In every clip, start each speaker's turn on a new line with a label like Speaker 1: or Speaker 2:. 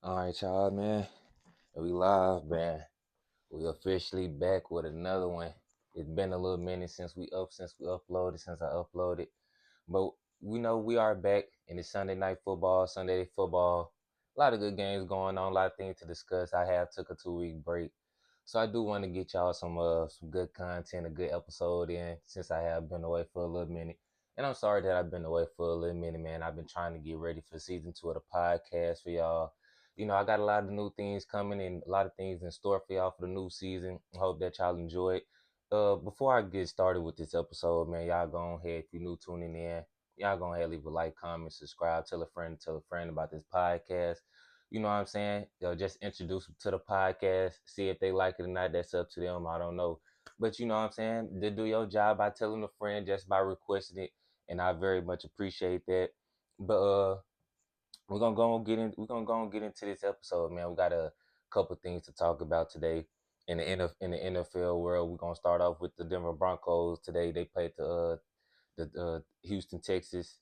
Speaker 1: All right, y'all, man. We live, man. We officially back with another one. It's been a little minute since I uploaded. But we know we are back in the Sunday night football, Sunday football. A lot of good games going on, a lot of things to discuss. I have took a 2 week break. So I do want to get y'all some good content, a good episode in since I have been away for a little minute. And I'm sorry that I've been away for a little minute, man. I've been trying to get ready for season 2 of the podcast for y'all. I got a lot of new things coming and a lot of things in store for y'all for the new season. I hope that y'all enjoy it. Before I get started with this episode, man, y'all go ahead, if you're new tuning in, y'all go ahead, leave a like, comment, subscribe, tell a friend about this podcast. You know what I'm saying? Just introduce them to the podcast, see if they like it or not. That's up to them. I don't know. But you know what I'm saying? To do your job by telling a friend just by requesting it. And I very much appreciate that. But we're gonna go and get into this episode, man. We got a couple things to talk about today in the NFL world. We're gonna start off with the Denver Broncos today. They played the Houston Texans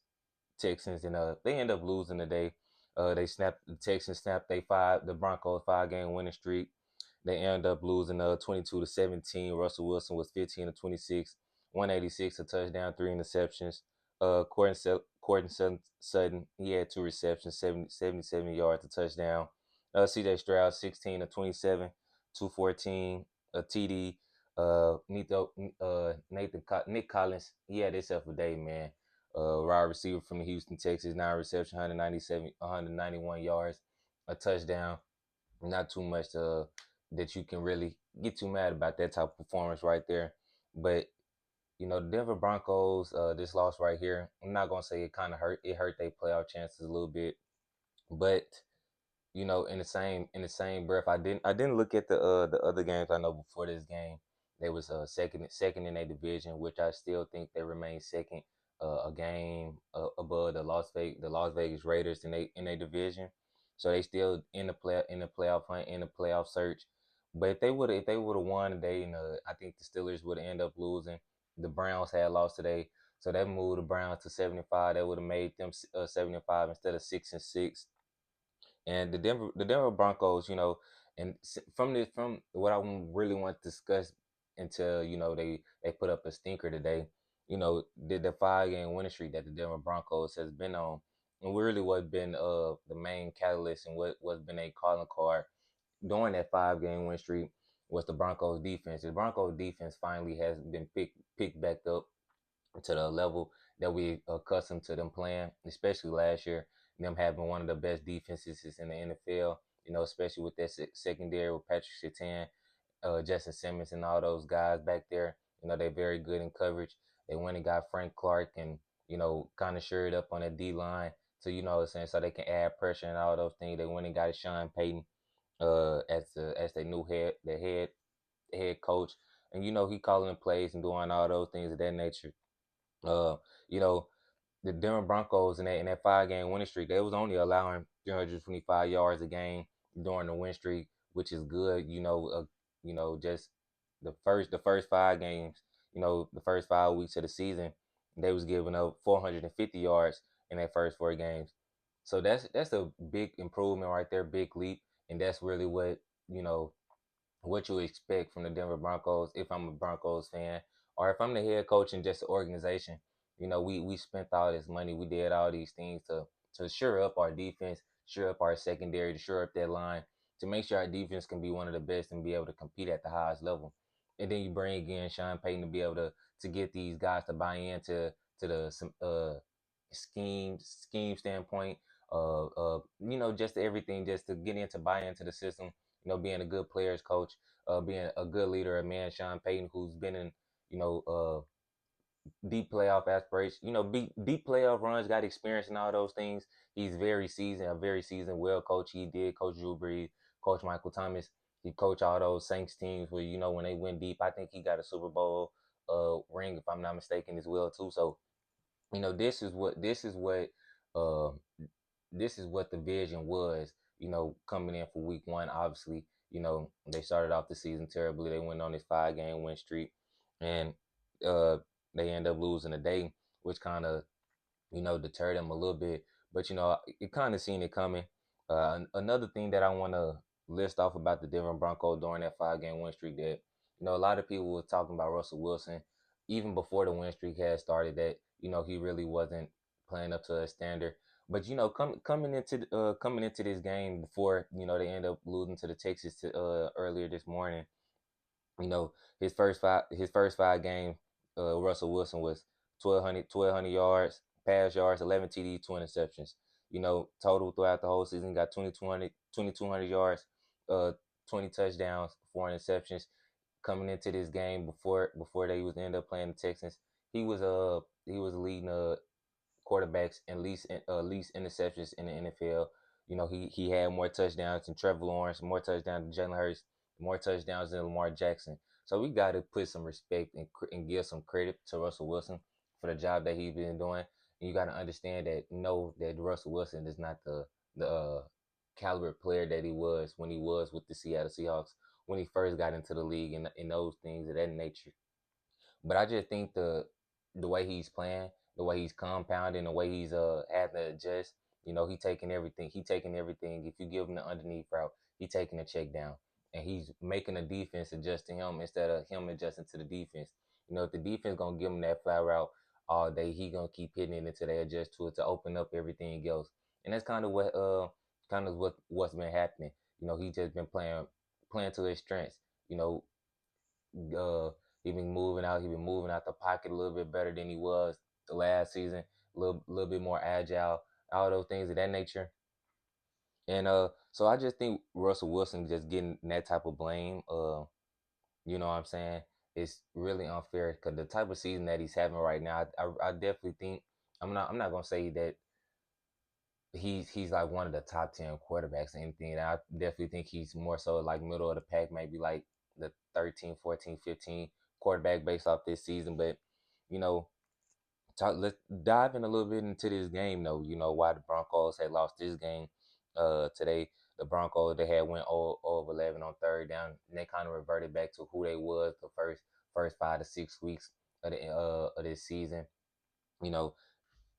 Speaker 1: and they end up losing today. The Texans snapped the Broncos 5 game winning streak. They end up losing 22-17. Russell Wilson was 15 of 26, 186, a touchdown, 3 interceptions. Sutton, he had 2 receptions, 77 yards, a touchdown. CJ Stroud, 16 of 27, 214, a TD. Nick Collins, he had himself a day, man. Wide receiver from the Houston Texans, 9 reception, 191 yards, a touchdown. Not too much that you can really get too mad about that type of performance right there. But the Denver Broncos, this loss right here, I'm not gonna say it kind of hurt. It hurt their playoff chances a little bit, but in the same breath, I didn't look at the other games. I know before this game they was second in their division, which I still think they remain second, a game above the Las Vegas Raiders in their division. So they still in the playoff hunt, in the playoff search. But if they would have won today, I think the Steelers would have ended up losing. The Browns had lost today, so that moved the Browns to 75. That would have made them 75 instead of 6-6. And the Denver Broncos, and from what I really want to discuss until they put up a stinker today, the 5 game winning streak that the Denver Broncos has been on, and really what been the main catalyst and what's been a calling card during that 5 game win streak was the Broncos defense. The Broncos defense finally has been picked back up to the level that we accustomed to them playing, especially last year. Them having one of the best defenses in the NFL, especially with that secondary with Patrick Surtain, Justin Simmons, and all those guys back there. They're very good in coverage. They went and got Frank Clark and, kind of shored up on that D line. So, what I'm saying, so they can add pressure and all those things. They went and got Sean Payton as their new head coach. And, he calling the plays and doing all those things of that nature. Uh, you know, the Denver Broncos in that 5 game winning streak, they was only allowing 325 yards a game during the win streak, which is good. Just the first 5 games, the first 5 weeks of the season, they was giving up 450 yards in their first 4 games. So that's a big improvement right there, big leap, and that's really you know what you expect from the Denver Broncos if I'm a Broncos fan or if I'm the head coach in just the organization. We spent all this money, we did all these things to shore up our defense, shore up our secondary, to shore up that line, to make sure our defense can be one of the best and be able to compete at the highest level. And then you bring in Sean Payton to be able to get these guys to buy into the scheme standpoint, just everything, just to get into buy into the system. Being a good players coach, being a good leader, a man, Sean Payton, who's been in, you know, deep playoff aspirations, deep playoff runs, got experience in all those things. He's a very seasoned, well coach. He did coach Drew Brees, coach Michael Thomas. He coached all those Saints teams where, when they went deep. I think he got a Super Bowl ring, if I'm not mistaken, as well too. So, this is what uh, this is what the vision was, coming in for week 1. Obviously, they started off the season terribly. They went on this 5 game win streak, and uh, they end up losing a day, which kind of, deterred them a little bit. But, it kind of seen it coming. Another thing that I want to list off about the Denver Broncos during that 5 game win streak, that a lot of people were talking about Russell Wilson even before the win streak had started, that he really wasn't playing up to a standard. But coming into this game before they end up losing to the Texans earlier this morning, you know, his first five games, Russell Wilson was 1,200 yards, pass yards, 11 TD, 2 interceptions. Total throughout the whole season, got 2,200 yards, uh, 20 touchdowns, 4 interceptions. Coming into this game before they was end up playing the Texans, he was leading quarterbacks and least interceptions in the NFL. He had more touchdowns than Trevor Lawrence, more touchdowns than Jalen Hurts, more touchdowns than Lamar Jackson. So we got to put some respect and give some credit to Russell Wilson for the job that he's been doing. And you got to understand that that Russell Wilson is not the caliber player that he was when he was with the Seattle Seahawks when he first got into the league, and those things of that nature. But I just think the way he's playing, the way he's compounding, the way he's having to adjust, he taking everything. He taking everything. If you give him the underneath route, he taking the check down. And he's making the defense adjust to him instead of him adjusting to the defense. If the defense gonna give him that flat route all day, he gonna keep hitting it until they adjust to it to open up everything else. And that's kind of what's been happening. He just been playing to his strengths. You know, uh, he been moving out the pocket a little bit better than he was the last season. A little bit more agile, all those things of that nature. And so I just think Russell Wilson just getting that type of blame. You know what I'm saying? It's really unfair because the type of season that he's having right now, I definitely think I'm not gonna say that he's like one of the top 10 quarterbacks or anything. I definitely think he's more so like middle of the pack, maybe like the 13, 14, 15 quarterback based off this season. But you know, let's dive in a little bit into this game though. Why the Broncos had lost this game today. The Broncos, they had went 0 of 11 on third down, and they kind of reverted back to who they was the first 5 to 6 weeks of this season. You know,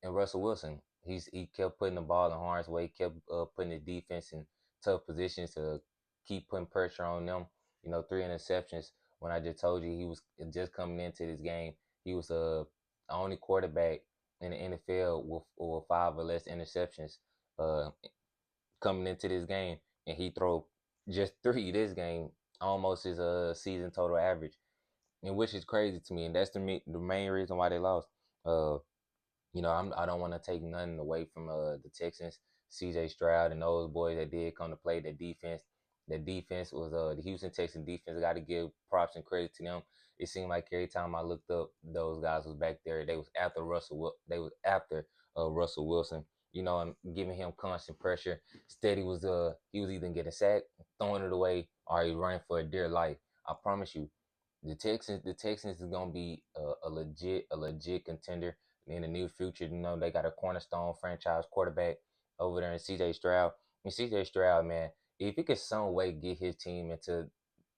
Speaker 1: and Russell Wilson, he kept putting the ball in harm's way, kept putting the defense in tough positions to keep putting pressure on them. 3 interceptions. When I just told you he was just coming into this game, he was the only quarterback in the NFL with 5 or less interceptions uh, coming into this game, and he threw just 3 this game, almost his season total average, and which is crazy to me, and that's the main reason why they lost. Uh, I don't want to take nothing away from the Texans, C.J. Stroud, and those boys that did come to play. The defense, was the Houston Texans defense. I got to give props and credit to them. It seemed like every time I looked up, those guys was back there. They was after Russell Wilson. I'm giving him constant pressure. Steady was he was either getting sacked, throwing it away, or he running for a dear life. I promise you, the Texans is gonna be a legit contender in the near future. They got a cornerstone franchise quarterback over there in CJ Stroud. And CJ Stroud, man, if he could some way get his team into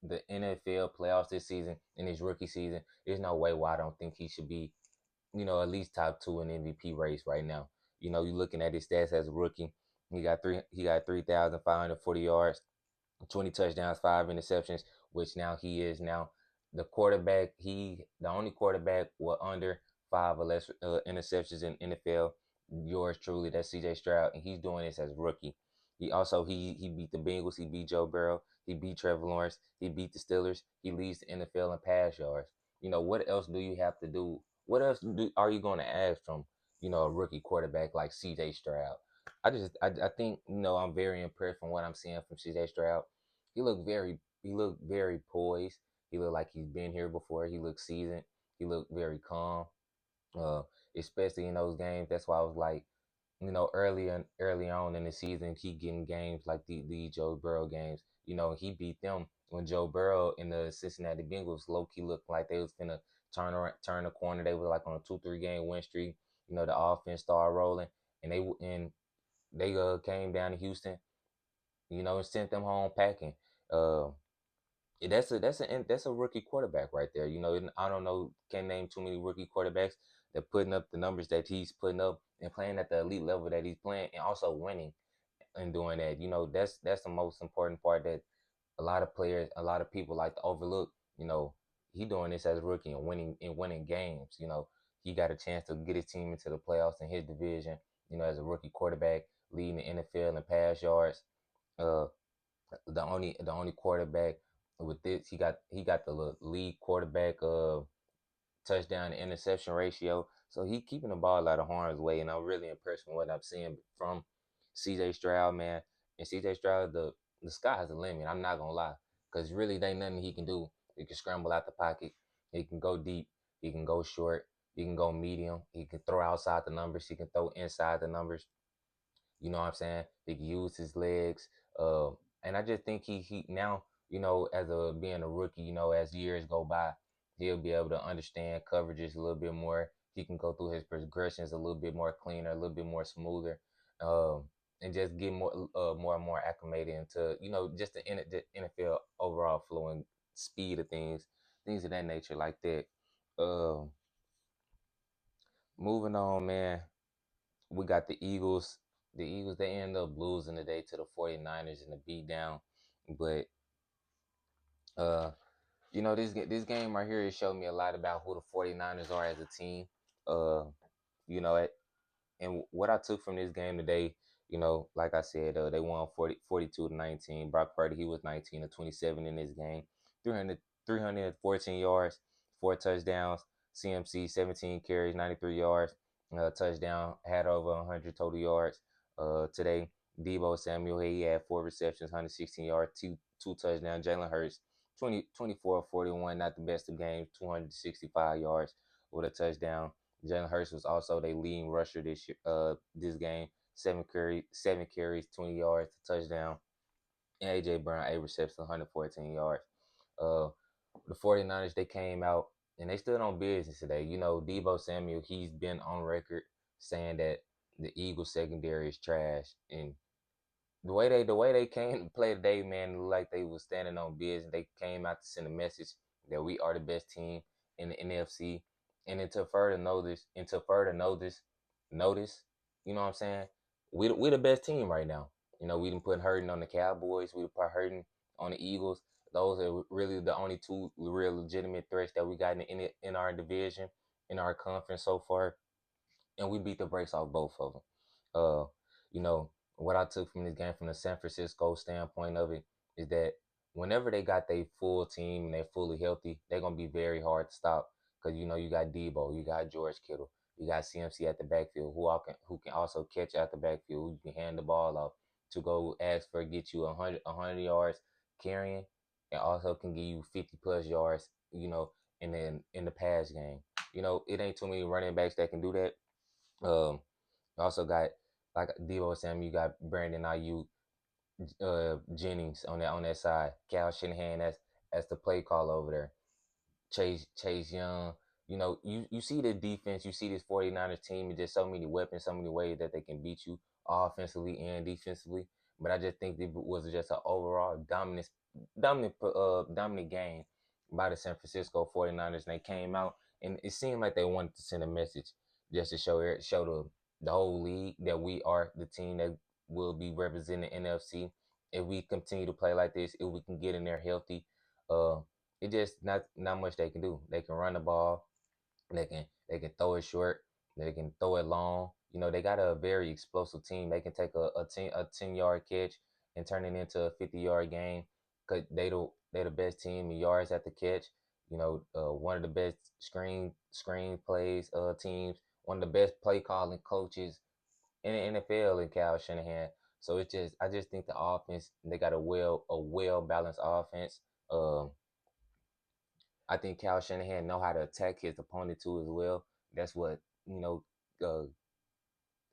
Speaker 1: the NFL playoffs this season in his rookie season, there's no way why I don't think he should be, at least top two in MVP race right now. You're looking at his stats as a rookie. He got 3,540 yards, 20 touchdowns, 5 interceptions, which now he is now the only quarterback with under 5 or less interceptions in NFL. Yours truly, that's CJ Stroud, and he's doing this as a rookie. He beat the Bengals, he beat Joe Burrow, he beat Trevor Lawrence, he beat the Steelers, he leads the NFL in pass yards. What else do you have to do? What else are you going to ask from a rookie quarterback like CJ Stroud? I think I'm very impressed from what I'm seeing from CJ Stroud. He looked very poised. He looked like he's been here before. He looked seasoned. He looked very calm. Uh, Especially in those games. That's why I was like, early on in the season, he getting games like the Joe Burrow games. He beat them when Joe Burrow and the Cincinnati Bengals low key looked like they was finna turn the corner. They were like on a 2-3 game win streak. The offense started rolling, and they came down to Houston, and sent them home packing. Uh, that's a rookie quarterback right there. I don't know, can't name too many rookie quarterbacks that putting up the numbers that he's putting up and playing at the elite level that he's playing and also winning. and doing that. That's the most important part that a lot of players, a lot of people like to overlook. You know, he doing this as a rookie and winning games. He got a chance to get his team into the playoffs in his division. As a rookie quarterback, leading the NFL in pass yards. Uh, the only quarterback with this, he got the lead quarterback touchdown to interception ratio. So he keeping the ball out of harm's way, and I'm really impressed with what I'm seeing from CJ Stroud, man. And CJ Stroud, the sky's the limit. I'm not gonna lie, because really, there ain't nothing he can do. He can scramble out the pocket. He can go deep. He can go short. He can go medium. He can throw outside the numbers. He can throw inside the numbers. You know what I'm saying? He can use his legs. Uh, and I just think he now, as a being a rookie, as years go by, he'll be able to understand coverages a little bit more. He can go through his progressions a little bit more cleaner, a little bit more smoother, um, and just get more and more acclimated into, just the NFL overall flow and speed of things of that nature like that. Um, Moving on, man, we got the Eagles. The Eagles, they end up losing today to the 49ers in the beatdown. But uh, this game right here, it showed me a lot about who the 49ers are as a team. Uh, you know, and what I took from this game today, like I said, they won 42-19. Brock Purdy, he was 19 to 27 in this game. 314 yards, 4 touchdowns. CMC, 17 carries, 93 yards. Touchdown, had over 100 total yards. Today, Debo Samuel, he had 4 receptions, 116 yards, two touchdowns. Jalen Hurts, 24-41, not the best of games, 265 yards with a touchdown. Jalen Hurts was also their leading rusher this game. Seven carries, 20 yards, touchdown. And AJ Brown, 8 receptions, 114 yards. Uh, the 49ers, they came out and they stood on business today. Debo Samuel, he's been on record saying that the Eagles secondary is trash, and the way they came to play today, man, it looked like they was standing on business. They came out to send a message that we are the best team in the NFC. And until further notice, you know what I'm saying? We the best team right now. We didn't put hurting on the Cowboys. We put hurting on the Eagles. Those are really the only two real legitimate threats that we got in our division, in our conference so far, and we beat the brakes off both of them. Uh, you know what I took from this game, from the San Francisco standpoint of it, is that whenever they got their full team and they're fully healthy, they're gonna be very hard to stop. Because you got Debo, you got George Kittle, you got CMC at the backfield, who can also catch out the backfield, who can hand the ball off to go ask for get you 100 yards carrying, and also can give you 50+ yards. And then in the pass game, it ain't too many running backs that can do that. um, you also got, like Debo Sam, you got Brandon Ayuk, Jennings on that side, Cal Shanahan as the play call over there. Chase Young. You see the defense, you see this 49ers team, and just so many weapons, so many ways that they can beat you offensively and defensively. But I just think it was just an overall dominant game by the San Francisco 49ers. And they came out, and it seemed like they wanted to send a message just to show the whole league that we are the team that will be representing NFC. If we continue to play like this, if we can get in there healthy, uh, it just not much they can do. They can run the ball, they can throw it short, they can throw it long. They got a very explosive team. They can take a 10-yard catch and turn it into a 50-yard game. Cause they the best team in yards at the catch. One of the best screen plays teams. One of the best play calling coaches in the NFL in Cal Shanahan. So I just think the offense, they got a well balanced offense. Um, I think Cal Shanahan know how to attack his opponent too as well. That's what you know. Uh,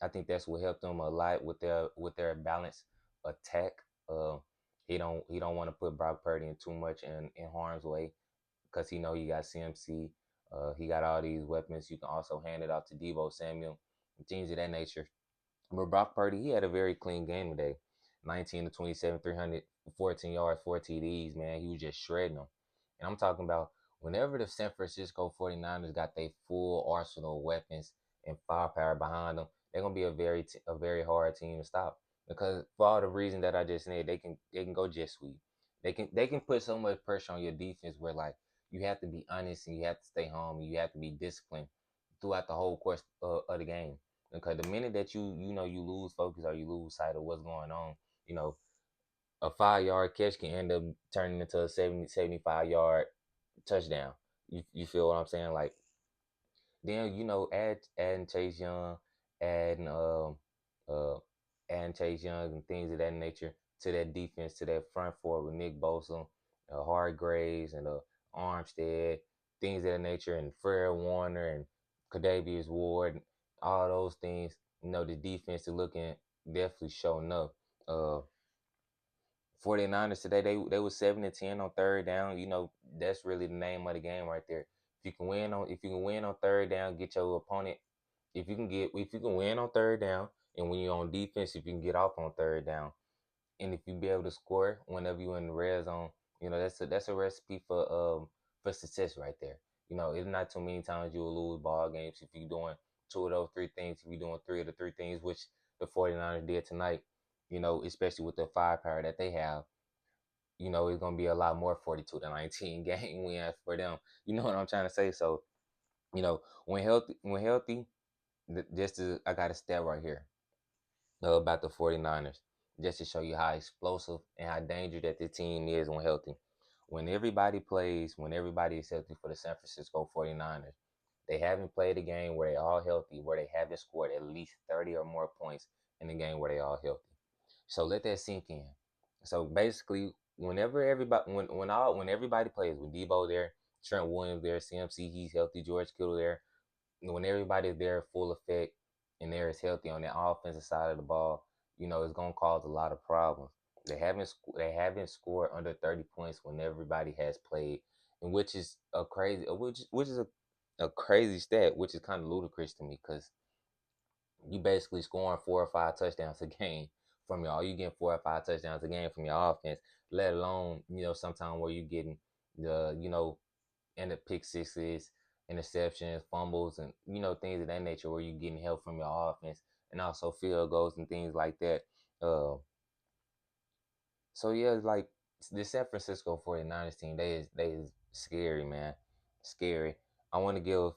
Speaker 1: I think that's what helped them a lot with their balanced attack. Uh, he don't want to put Brock Purdy in too much in harm's way, because he know he got CMC. He got all these weapons. You can also hand it off to Debo Samuel, things of that nature. But Brock Purdy, he had a very clean game today. 19 to 27, 314 yards, 4 TDs, man. He was just shredding them. And I'm talking about whenever the San Francisco 49ers got their full arsenal of weapons and firepower behind them, they're going to be a very hard team to stop. because for all the reasons that I just said, they can go jet sweep. They can put so much pressure on your defense where like you have to be honest and you have to stay home and you have to be disciplined throughout the whole course of the game. Because the minute that you lose focus or you lose sight of what's going on, you know, a 5 yard catch can end up turning into a 75 yard touchdown. You feel what I'm saying? Like then adding Chase Young, adding uh adding Chase Young and things of that nature to that defense, to that front four with Nick Bosa, Hargraves, and Armstead, things of that nature, and Fred Warner and Kadavius Ward, all those things. The defense is looking definitely showing up. 49ers today, they was 7-10 on third down. That's really the name of the game right there. If you can win on third down, get your opponent. If you can win on third down, and when you're on defense, if you can get off on third down, and if you be able to score whenever you're in the red zone, that's a recipe for success right there. It's not too many times you will lose ball games if you're doing two of those three things. If you're doing three of the three things, which the 49ers did tonight, especially with the firepower that they have, it's gonna be a lot more 42-19 game wins for them. You know what I'm trying to say? So, when healthy, I got a stat right here about the 49ers, just to show you how explosive and how dangerous that the team is when healthy. When everybody is healthy for the San Francisco 49ers, they haven't played a game where they're all healthy, where they haven't scored at least 30 or more points in the game where they all healthy. So let that sink in. So basically, when everybody plays, when Debo there, Trent Williams there, CMC he's healthy, George Kittle there, when everybody's there full effect and they're as healthy on the offensive side of the ball, it's gonna cause a lot of problems. They haven't scored under 30 points when everybody has played, and which is a crazy stat, which is kind of ludicrous to me because you basically scoring 4 or 5 touchdowns a game from you getting 4 or 5 touchdowns a game from your offense, let alone, sometime where you getting and the pick sixes, interceptions, fumbles, and things of that nature where you're getting help from your offense and also field goals and things like that. Uh, so yeah, it's like the San Francisco 49ers team, they is scary, man, scary. I want to give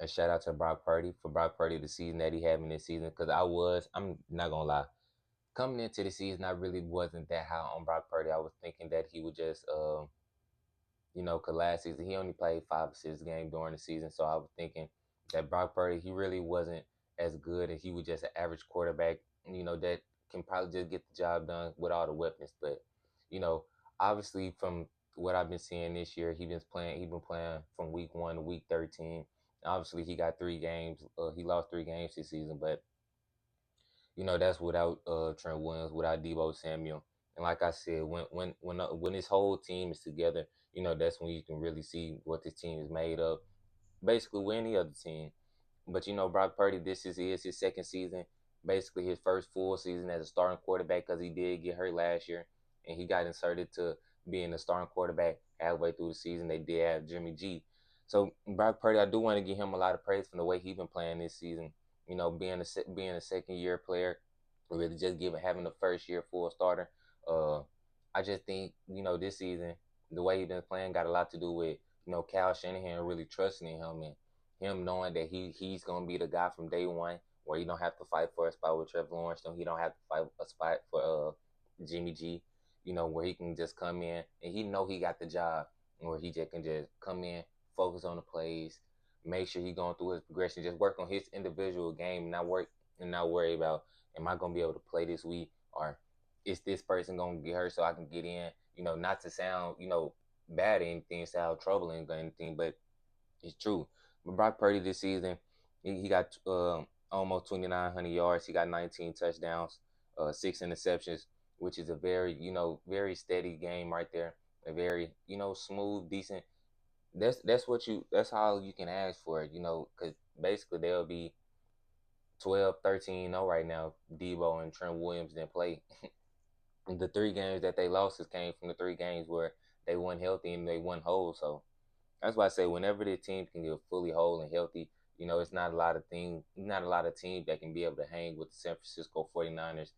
Speaker 1: a shout out to Brock Purdy for Brock Purdy the season that he had in this season because I'm not gonna lie, coming into the season I really wasn't that high on Brock Purdy. I was thinking that he would just because last season he only played 5 or 6 games during the season. So I was thinking that Brock Purdy, he really wasn't as good and he was just an average quarterback, that can probably just get the job done with all the weapons. But, you know, obviously from what I've been seeing this year, he been playing from week 1 to week 13. Obviously he got 3 games. He lost 3 games this season, but that's without Trent Williams, without Debo Samuel. And like I said, when this whole team is together, that's when you can really see what this team is made of. Basically, with any other team. But Brock Purdy, this is his second season, basically his first full season as a starting quarterback because he did get hurt last year, and he got inserted to being a starting quarterback halfway through the season. They did have Jimmy G. So Brock Purdy, I do want to give him a lot of praise for the way he's been playing this season. Being a second year player, really just having the first year full starter. Uh, I just think this season the way he's been playing got a lot to do with Cal Shanahan really trusting in him and him knowing that he's gonna be the guy from day one, where you don't have to fight for a spot with Trevor Lawrence, he don't have to fight a spot for Jimmy G, where he can just come in and he know he got the job, where he just can just come in, focus on the plays, make sure he going through his progression, just work on his individual game, not worry about am I gonna be able to play this week or is this person gonna get hurt so I can get in, not to sound bad or anything, sound troubling or anything, but it's true. But Brock Purdy this season, he got almost 2,900 yards. He got 19 touchdowns, 6 interceptions, which is a very, very steady game right there. A very, smooth, decent. That's how you can ask for it, because basically they'll be 12, 13-0 right now. Debo and Trent Williams didn't play. The 3 games that they lost came from the 3 games where they weren't healthy and they weren't whole. So that's why I say whenever the team can get fully whole and healthy, it's not a lot of teams that can be able to hang with the San Francisco 49ers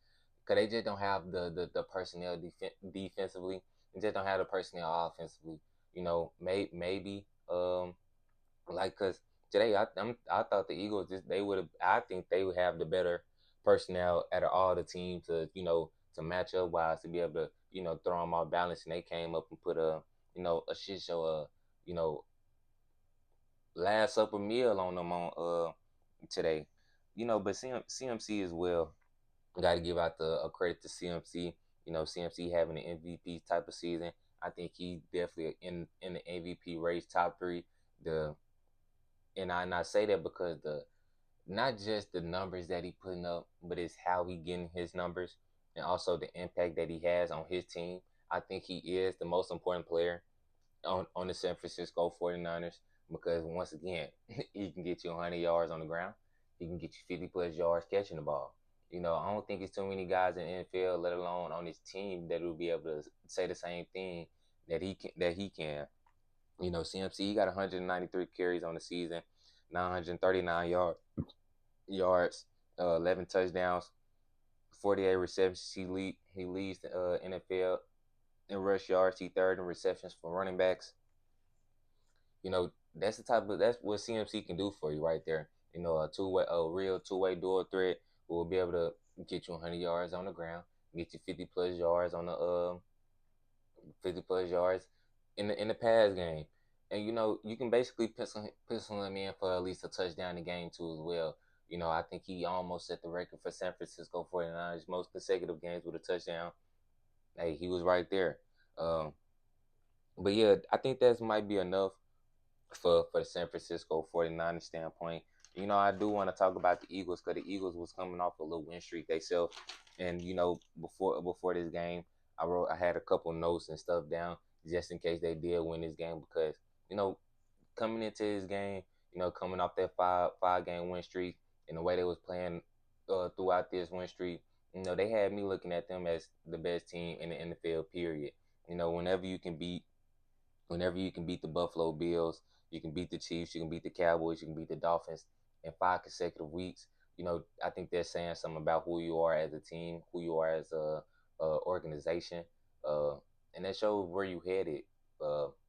Speaker 1: because they just don't have the personnel defensively. They just don't have the personnel offensively. Maybe like because today I thought the Eagles just they would have. I think they would have the better personnel out of all the teams to to match up wise to be able to throw them off balance, and they came up and put a a shit show you know last upper meal on them on today. But CMC as well. Got to give out the a credit to CMC. CMC having an MVP type of season. I think he definitely in the MVP race, top three. The and I say that because the not just the numbers that he putting up, but it's how he getting his numbers and also the impact that he has on his team. I think he is the most important player on the San Francisco 49ers because once again, he can get you 100 yards on the ground. He can get you 50 plus yards catching the ball. I don't think it's too many guys in the NFL, let alone on his team, that will be able to say the same thing that he can. CMC he got 193 carries on the season, 939 yards, 11 touchdowns, 48 receptions. He leads the NFL in rush yards. He third in receptions for running backs. That's what CMC can do for you right there. A real two-way dual threat who will be able to get you 100 yards on the ground, get you 50 plus yards on the 50 plus yards in the pass game. And you can basically pencil him in for at least a touchdown a game too as well. I think he almost set the record for San Francisco 49ers most consecutive games with a touchdown. Hey, he was right there. Um, but yeah, I think that might be enough for the San Francisco 49ers standpoint. I do want to talk about the Eagles because the Eagles was coming off a little win streak themselves. And before this game, I had a couple notes and stuff down just in case they did win this game because you know coming into this game, coming off that five game win streak and the way they was playing throughout this win streak, they had me looking at them as the best team in the NFL. Period. Whenever you can beat the Buffalo Bills, you can beat the Chiefs, you can beat the Cowboys, you can beat the Dolphins in 5 consecutive weeks. I think they're saying something about who you are as a team, who you are as a organization, uh, and that shows where you headed,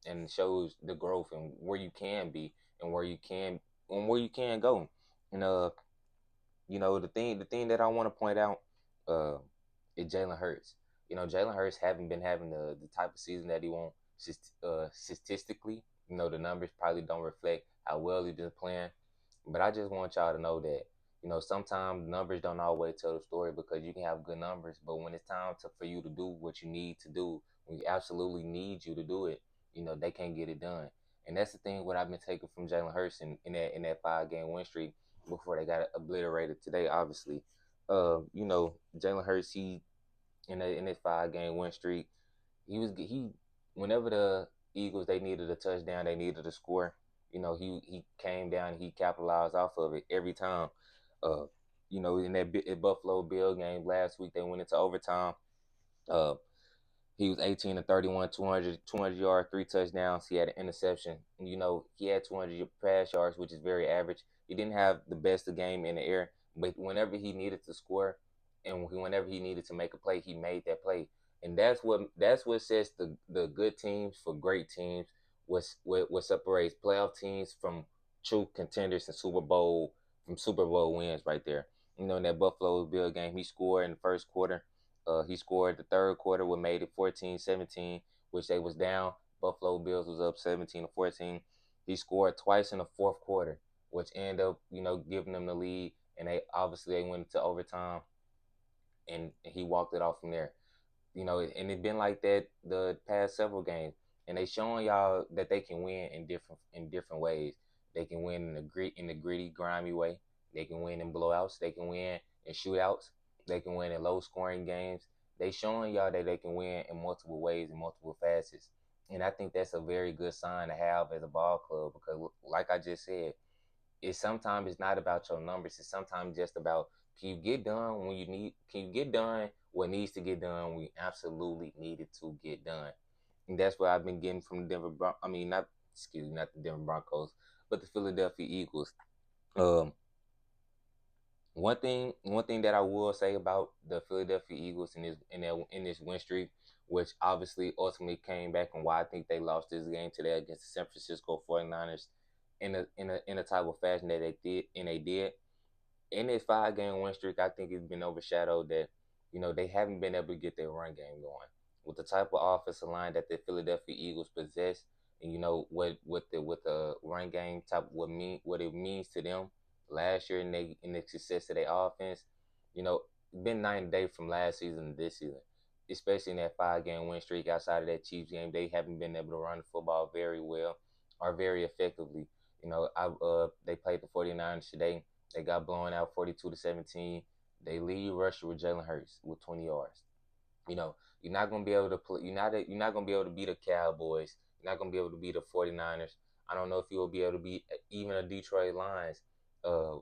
Speaker 1: and shows the growth and where you can be and where you can go. And the thing that I want to point out uh, is Jalen Hurts. Jalen Hurts haven't been having the type of season that he wants. Statistically, the numbers probably don't reflect how well he's been playing. But I just want y'all to know that sometimes numbers don't always tell the story because you can have good numbers, but when it's time for you to do what you need to do, when you absolutely need you to do it, they can't get it done. And that's the thing what I've been taking from Jalen Hurts in that 5 game win streak before they got obliterated today, obviously. Jalen Hurts, he in his 5 game win streak, he whenever the Eagles they needed a touchdown, they needed a score. He came down, he capitalized off of it every time. Uh, in that Buffalo Bill game last week, they went into overtime. Uh, he was 18 to 31, 200 yards, 3 touchdowns. He had an interception. He had 200 pass yards, which is very average. He didn't have the best of game in the air, but whenever he needed to score and whenever he needed to make a play, he made that play. And that's what sets the good teams for great teams. What separates playoff teams from true contenders and Super Bowl wins right there. In that Buffalo Bill game, he scored in the first quarter. He scored the third quarter, what made it 14-17, which they was down. Buffalo Bills was up 17-14. He scored twice in the fourth quarter, which ended up, giving them the lead. And they went into overtime, and he walked it off from there. And it's been like that the past several games, and they showing y'all that they can win in different ways. They can win in the gritty, grimy way. They can win in blowouts. They can win in shootouts. They can win in low scoring games. They showing y'all that they can win in multiple ways and multiple facets. And I think that's a very good sign to have as a ball club because, like I just said, it's not about your numbers. It's sometimes just about can you get done when you need can you get done what needs to get done when you absolutely need it to get done. And that's what I've been getting from the I mean not excuse me, not the Denver Broncos, but the Philadelphia Eagles. Um one thing that I will say about the Philadelphia Eagles in this win streak, which obviously ultimately came back and why I think they lost this game today against the San Francisco 49ers in a type of fashion that they did in this 5 game win streak. I think it's been overshadowed that they haven't been able to get their run game going with the type of offensive line that the Philadelphia Eagles possess, and what the run game type what it means to them last year in the success of their offense. Been 9 days from last season to this season, especially in that 5 game win streak. Outside of that Chiefs game, they haven't been able to run the football very well or very effectively. They played the 49ers today. They got blown out 42-17. They lead rusher with Jalen Hurts with 20 yards. You're not gonna be able to play. You're not gonna be able to beat the Cowboys. You're not gonna be able to beat the 49ers. I don't know if you will be able to beat even a Detroit Lions uh,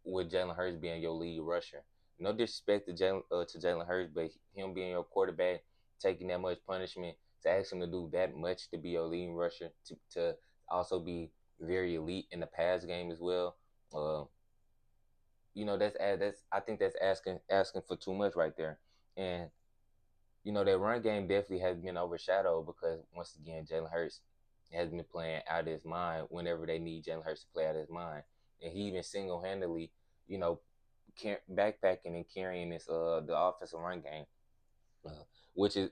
Speaker 1: with Jalen Hurts being your lead rusher. No disrespect to Jalen Hurts, but him being your quarterback, taking that much punishment to ask him to do that much to be your leading rusher, to also be very elite in the pass game as well. Uh, that's I think that's asking for too much right there. And that run game definitely has been overshadowed because once again Jalen Hurts has been playing out of his mind whenever they need Jalen Hurts to play out of his mind, and he even single handedly, you know, backpacking and carrying this the offensive run game, uh, which is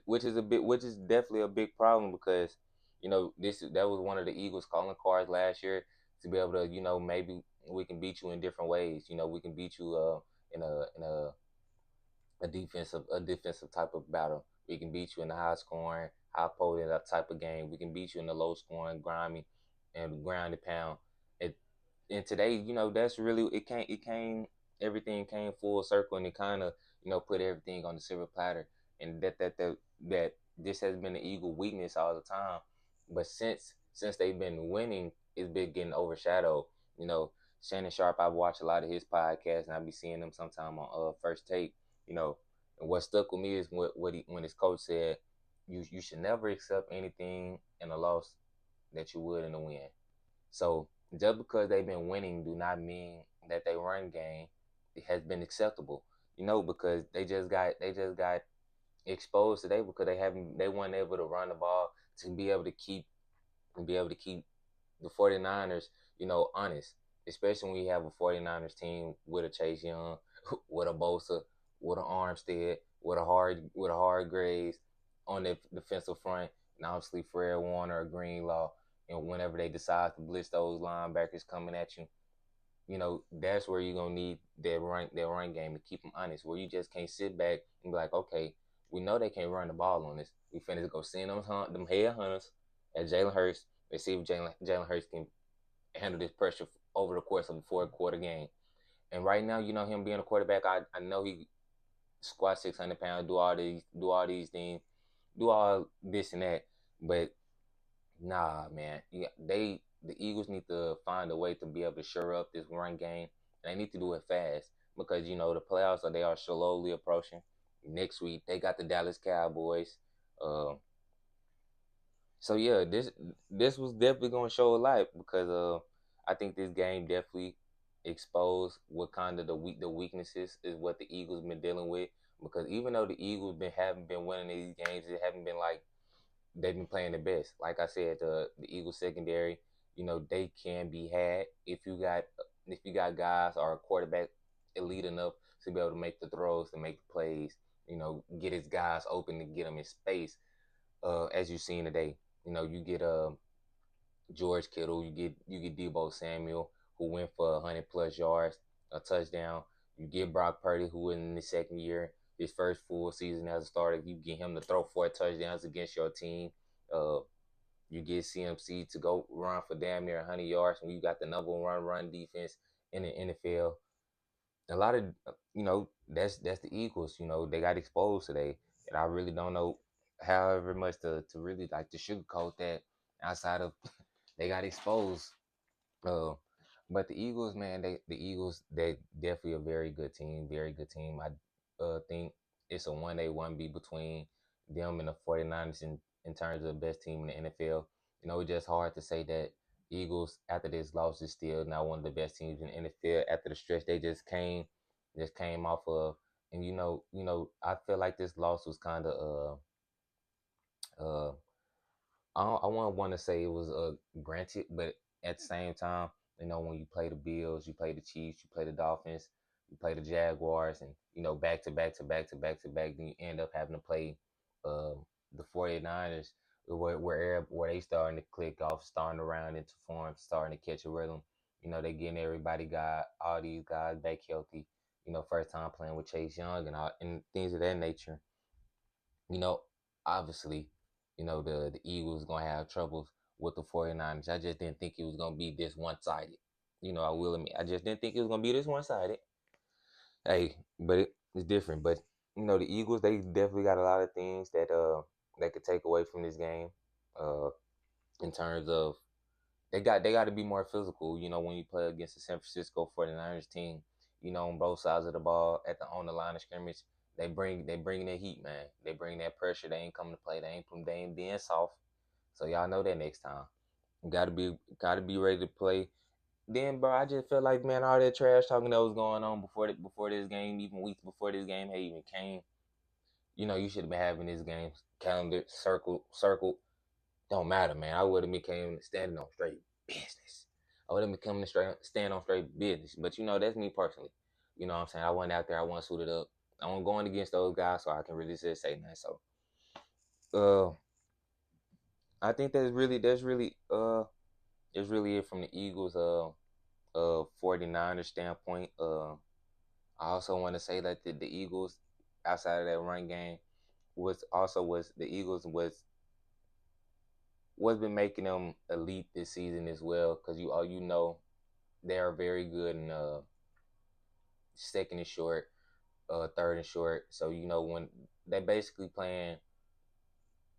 Speaker 1: definitely a big problem because that was one of the Eagles' calling cards last year, to be able to maybe we can beat you in different ways. We can beat you in a defensive type of battle. We can beat you in the high scoring, high potent type of game. We can beat you in the low scoring, grimy, and ground and pound. It, and today, that's really it came everything came full circle, and it kind of put everything on the silver platter. And that this has been the Eagle weakness all the time, but since they've been winning, it's been getting overshadowed. You know, Shannon Sharp, I've watched a lot of his podcasts, and I be seeing them sometime on First Take. you know, and what stuck with me is when his coach said, you should never accept anything in a loss that you would in a win. So just because they've been winning, do not mean that they run game has been acceptable. Because they just got exposed today because they weren't able to run the ball to be able to keep the 49ers, honest. Especially when you have a 49ers team with a Chase Young, with a Bosa, with an Armstead, with a hard Graves on the defensive front, and obviously Fred Warner or Greenlaw. And whenever they decide to blitz those linebackers coming at you, that's where you're gonna need their run game to keep them honest. Where you just can't sit back and be like, okay, we know they can't run the ball on this. We finna go send them head hunters at Jalen Hurts. Let's see if Jalen Hurts can handle this pressure over the course of a 4 quarter game. And right now, him being a quarterback, I know he squat 600 pounds, do all these things, do all this and that, but nah, man. Yeah, the Eagles need to find a way to be able to shore up this run game. And they need to do it fast because the playoffs they are slowly approaching. Next week they got the Dallas Cowboys. Uh, so yeah, this was definitely gonna show a lot because I think this game definitely exposed what kind of the weaknesses is what the Eagles been dealing with. Because even though the Eagles haven't been winning these games, it haven't been like they've been playing the best. Like I said, the Eagles secondary, they can be had if you got guys or a quarterback elite enough to be able to make the throws, to make the plays, get his guys open to get them in space. As you've seen today, you get George Kittle, you get Debo Samuel, who went for 100+ yards, a touchdown. You get Brock Purdy, who in the second year, his first full season as a starter, you get him to throw 4 touchdowns against your team. Uh, you get CMC to go run for damn near 100 yards when you got the number one run defense in the NFL. A lot of that's the Eagles. They got exposed today, and I really don't know however much to really like to sugarcoat that outside of they got exposed. Uh, but the Eagles, man, they definitely a very good team. I think it's a 1A 1B between them and the 49ers in terms of the best team in the NFL. It's just hard to say that Eagles after this loss is still not one of the best teams in the NFL after the stretch they just came. just came off of, and I feel like this loss was kind of uh I wouldn't want to say it was granted, but at the same time, when you play the Bills, you play the Chiefs, you play the Dolphins, you play the Jaguars, and back to back to back to back to back, then you end up having to play the 49ers, where they starting to click off, starting to round into form, starting to catch a rhythm. They getting everybody got all these guys back healthy. First time playing with Chase Young and things of that nature. you know, Obviously, the Eagles gonna have troubles with the 49ers. I just didn't think it was gonna be this one sided. I will admit, I just didn't think it was gonna be this one sided. Hey, but it's different. But the Eagles, they definitely got a lot of things that could take away from this game. Uh, in terms of they got to be more physical. When you play against the San Francisco 49ers team, on both sides of the ball on the line of scrimmage, they bring that heat, man. They bring that pressure. They ain't coming to play. They ain't being soft. So y'all know that next time. Gotta be ready to play. Then, bro, I just feel like, man, all that trash talking that was going on before this game, even weeks before this game had even came. You should have been having this game calendar circled. Don't matter, man. I would have became standing on straight business. I would have become stand on straight business. But that's me personally. You know what I'm saying? I went out there, I want suited up. I want going against those guys so I can really just say that. So uh I think that's really it from the Eagles 49ers standpoint. I also want to say that the Eagles outside of that run game was the Eagles was what's been making them elite this season as well, because they are very good in second and short, third and short. So when they basically playing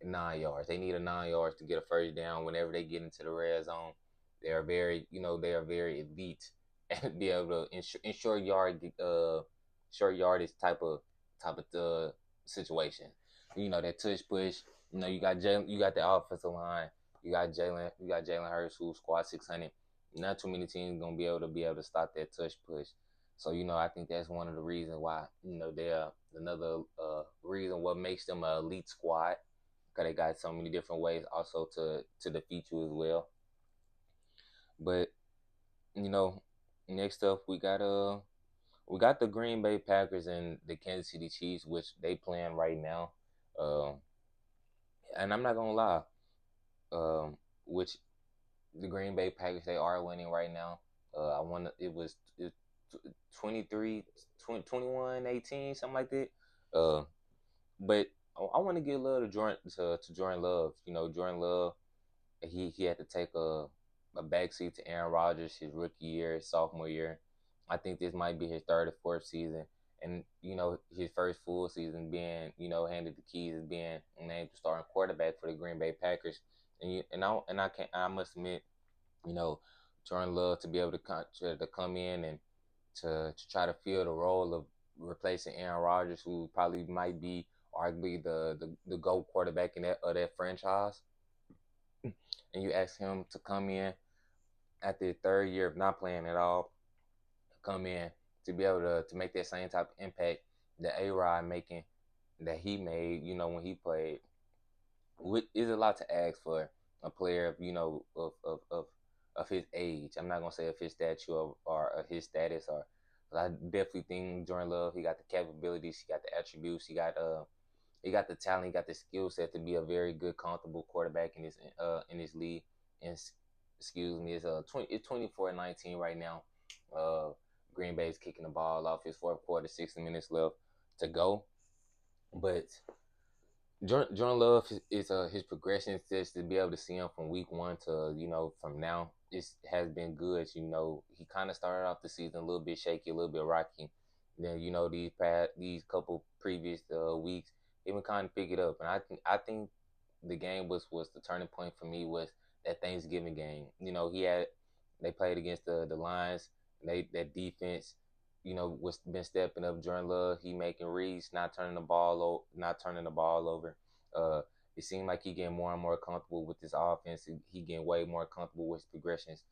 Speaker 1: 9 yards, they need a 9 yards to get a first down. Whenever they get into the red zone, they are very elite and be able to in short yardage type of situation. That touch push. You got the offensive line. You got Jalen Hurts who squad 600. Not too many teams gonna be able to stop that touch push. So I think that's one of the reasons why they're another reason what makes them an elite squad, because they got so many different ways also to defeat you as well. But you know, next up we got the Green Bay Packers and the Kansas City Chiefs, which they playing right now. Um, and I'm not gonna lie, which the Green Bay Packers, they are winning right now. I want it 23, 21-18, something like that. Uh, but I want to give love to Jordan Love. Jordan Love, he had to take a backseat to Aaron Rodgers his rookie year, his sophomore year. I think this might be his third or fourth season, and his first full season being handed the keys as being named the starting quarterback for the Green Bay Packers. And I must admit, you know, Jordan Love to be able to come in and to try to fill the role of replacing Aaron Rodgers, who probably might be arguably the GOAT quarterback in that franchise. And you ask him to come in after the third year of not playing at all, come in to be able to make that same type of impact that A-Rod making, that he made, when he played, is a lot to ask for a player of his age. I'm not gonna say of his stature or of his status, or I definitely think Jordan Love, he got the capabilities, he got the attributes, he got the talent, he got the skill set to be a very good, comfortable quarterback in this league. And excuse me, it's 24-19 right now. Uh, Green Bay's kicking the ball off his fourth quarter, 60 minutes left to go. But Jordan Love is his progression, just to be able to see him from week one to from now, it has been good. He kind of started off the season a little bit shaky, a little bit rocky. Then these couple previous weeks, he been kind of pick it up, and I think the game was the turning point for me, was that Thanksgiving game. They played against the Lions. That defense, was been stepping up. Jordan Love, he making reads, not turning the ball over. Uh, it seemed like he getting more and more comfortable with this offense. He getting way more comfortable with his progressions.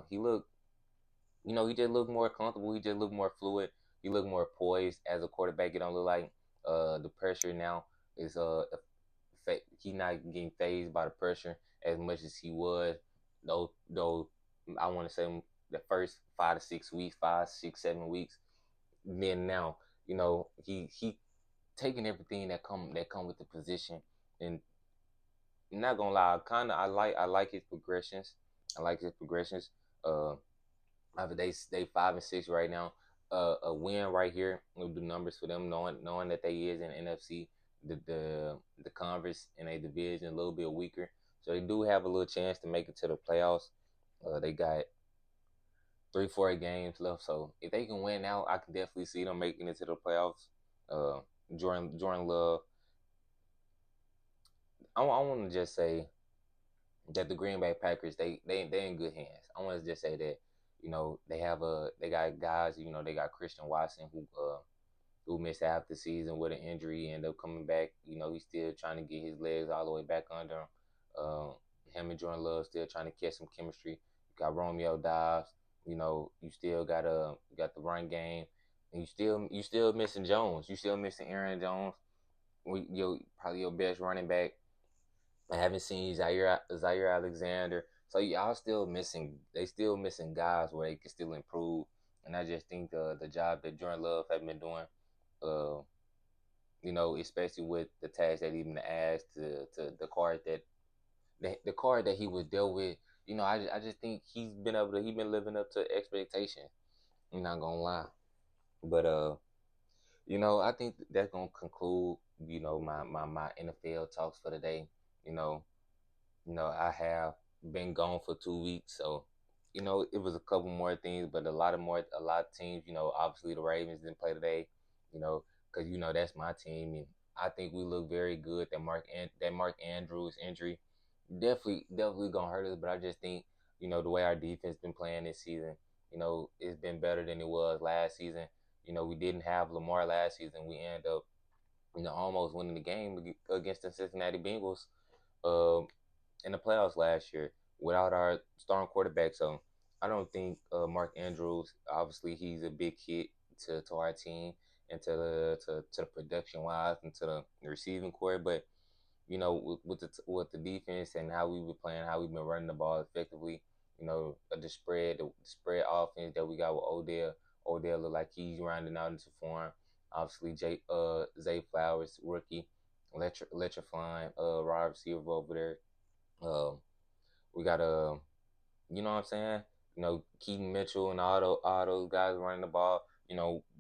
Speaker 1: He just looked more comfortable. He just looked more fluid. he look more poised as a quarterback. It don't look like the pressure now is he not getting phased by the pressure as much as he was. Though I want to say the first 5 to 6 weeks, 5, 6, 7 weeks. Then now, he taking everything that come with the position, and I'm not gonna lie, I like his progressions. I like his progressions. Uh, Either they 5 and 6 right now. A win right here will do numbers for them, knowing that they is in NFC, the conference in a division a little bit weaker, so they do have a little chance to make it to the playoffs. They got 3, 4 games left, so if they can win out, I can definitely see them making it to the playoffs. Uh, Jordan Love, I want to just say that the Green Bay Packers they in good hands. I want to just say that they got guys. They got Christian Watson who missed half the season with an injury and up coming back. He's still trying to get his legs all the way back under him. Him and Jordan Love still trying to catch some chemistry. You got Romeo Dobbs. You still got the run game, and you still missing Jones. You still missing Aaron Jones. Probably your best running back. I haven't seen Zaire Alexander. So y'all still missing. They still missing guys where they can still improve. And I just think the job that Jordan Love have been doing, uh, especially with the task that even asked to the card that he was dealt with. I just think he been living up to expectations. I'm not gonna lie, but I think that's gonna conclude my NFL talks for the day. You know, I have been gone for 2 weeks, so it was a couple more things, but a lot of teams. Obviously the Ravens didn't play today. Because that's my team, and I think we look very good. That Mark Andrews injury definitely gonna hurt us, but I just think the way our defense been playing this season, it's been better than it was last season. We didn't have Lamar last season. We end up almost winning the game against the Cincinnati Bengals. Um, in the playoffs last year without our starting quarterback. So I don't think Mark Andrews. Obviously, he's a big hit to our team and to the production wise and to the receiving core. But with the defense and how we were playing, how we've been running the ball effectively. The spread offense that we got with Odell. Odell look like he's rounding out into form. Obviously, Zay Flowers, rookie, electrifying wide receiver over there. um, we got you know what I'm saying? Keaton Mitchell and all those guys running the ball.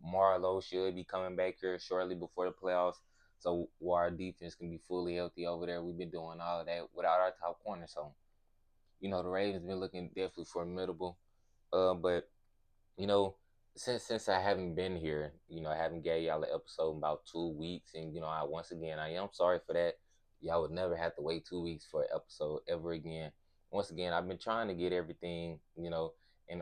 Speaker 1: Marlowe should be coming back here shortly before the playoffs. So while our defense can be fully healthy over there, we've been doing all of that without our top corner. So, the Ravens been looking definitely formidable. But you know, since I haven't been here, I haven't gave y'all an episode in about 2 weeks, and once again I am sorry for that. Y'all would never have to wait 2 weeks for an episode ever again. Once again, I've been trying to get everything, in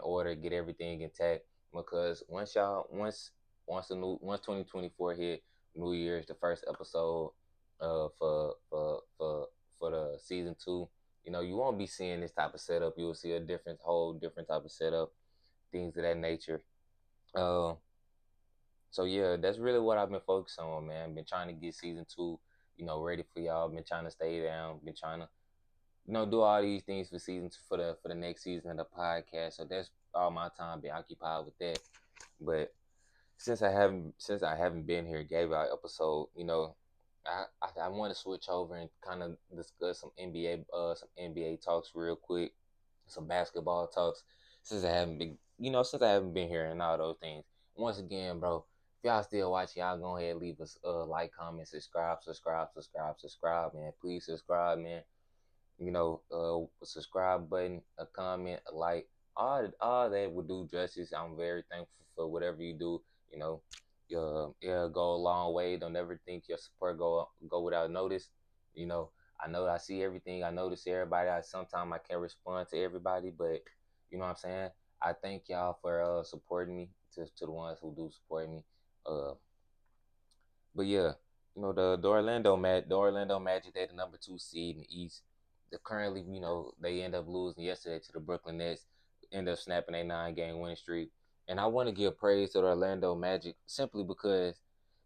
Speaker 1: order, get everything intact, because once 2024 hit, New Year's, the first episode, for the season 2, you won't be seeing this type of setup. You will see a whole different type of setup, things of that nature. Uh, so yeah, that's really what I've been focusing on, man. Been trying to get season 2, ready for y'all. Been trying to stay down. Been trying to, do all these things for season 2, for the next season of the podcast. So that's all my time been occupied with that. But since I haven't been here, gave out episode, I want to switch over and kind of discuss some NBA talks real quick, some basketball talks, since I haven't been here and all those things. Once again, bro, if y'all still watching, y'all go ahead and leave us a like, comment, subscribe, man. Please subscribe, man. A subscribe button, a comment, a like, all that would do justice. I'm very thankful for whatever you do. You know, it'll go a long way. Don't ever think your support go without notice. I know I see everything. I notice everybody. Sometimes I can't respond to everybody, but you know what I'm saying. I thank y'all for supporting me. To the ones who do support me. Uh, but yeah, the Orlando Magic, they the number 2 seed in the East. Currently, they end up losing yesterday to the Brooklyn Nets, end up snapping a 9-game winning streak. And I want to give praise to the Orlando Magic simply because,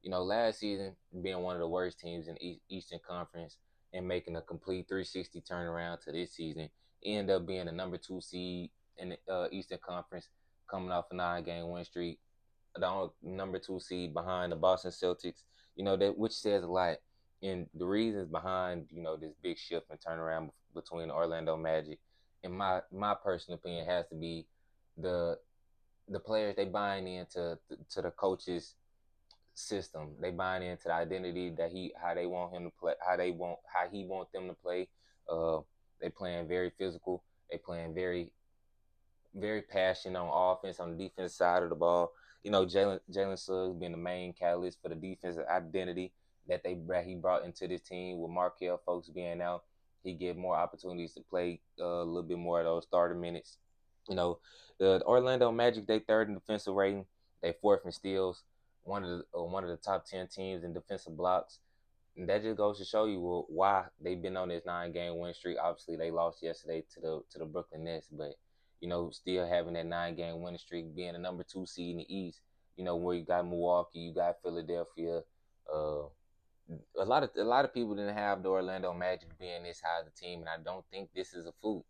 Speaker 1: last season being one of the worst teams in Eastern Conference and making a complete 360 turnaround to this season, end up being the number 2 seed in the Eastern Conference, coming off a 9-game win streak, the number 2 seed behind the Boston Celtics. That which says a lot. And the reasons behind this big shift and turnaround between the Orlando Magic, in my personal opinion, has to be the the players. They buying into to the coach's system. They buying into the identity that how they want him to play, how he want them to play. Uh, they playing very physical. They playing very passionate on offense, on the defense side of the ball. Jalen Suggs being the main catalyst for the defensive identity that he brought into this team. With Markel folks being out, he get more opportunities to play a little bit more of those starter minutes. The Orlando Magic, they third in defensive rating, they fourth in steals, one of the top 10 teams in defensive blocks. And that just goes to show you why they've been on this 9-game win streak. Obviously, they lost yesterday to the Brooklyn Nets, but still having that 9-game win streak, being the number 2 seed in the East. Where you got Milwaukee, you got Philadelphia. Uh, a lot of people didn't have the Orlando Magic being this high as a team, and I don't think this is a fluke.